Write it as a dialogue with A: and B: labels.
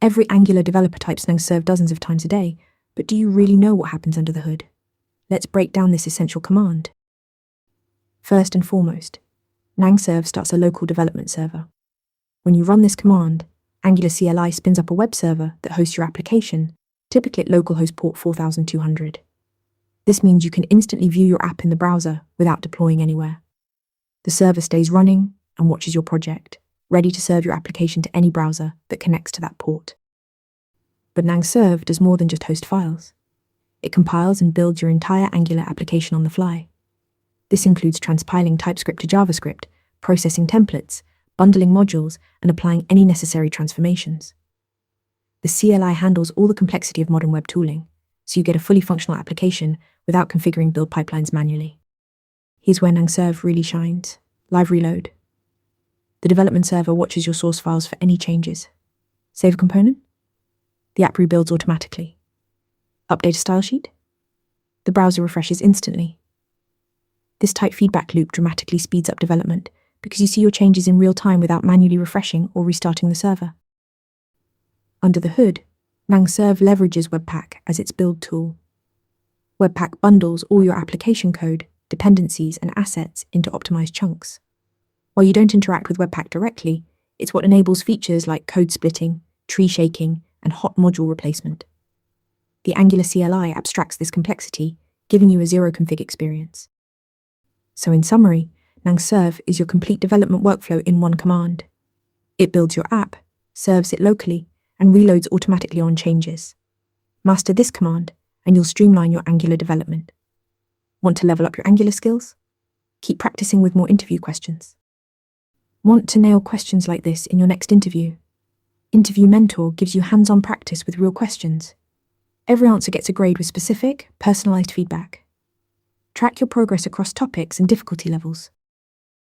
A: Every Angular developer types nangserve dozens of times a day, but do you really know what happens under the hood? Let's break down this essential command. First and foremost, nangserve starts a local development server. When you run this command, Angular CLI spins up a web server that hosts your application, typically at localhost port 4200. This means you can instantly view your app in the browser without deploying anywhere. The server stays running and watches your project, ready to serve your application to any browser that connects to that port. But nangserve does more than just host files. It compiles and builds your entire Angular application on the fly. This includes transpiling TypeScript to JavaScript, processing templates, bundling modules, and applying any necessary transformations. The CLI handles all the complexity of modern web tooling, so you get a fully functional application without configuring build pipelines manually. Here's where nangserve really shines. Live reload. The development server watches your source files for any changes. Save a component? The app rebuilds automatically. Update a style sheet? The browser refreshes instantly. This tight feedback loop dramatically speeds up development because you see your changes in real time without manually refreshing or restarting the server. Under the hood, nangserve leverages webpack as its build tool. Webpack bundles all your application code, dependencies, and assets into optimized chunks. While you don't interact with webpack directly, it's what enables features like code splitting, tree shaking, and hot module replacement. The Angular CLI abstracts this complexity, giving you a zero-config experience. So in summary, nangserve is your complete development workflow in one command. It builds your app, serves it locally, and reloads automatically on changes. Master this command, and you'll streamline your Angular development. Want to level up your Angular skills? Keep practicing with more interview questions. Want to nail questions like this in your next interview? Interview Mentor gives you hands-on practice with real questions. Every answer gets a grade with specific, personalized feedback. Track your progress across topics and difficulty levels.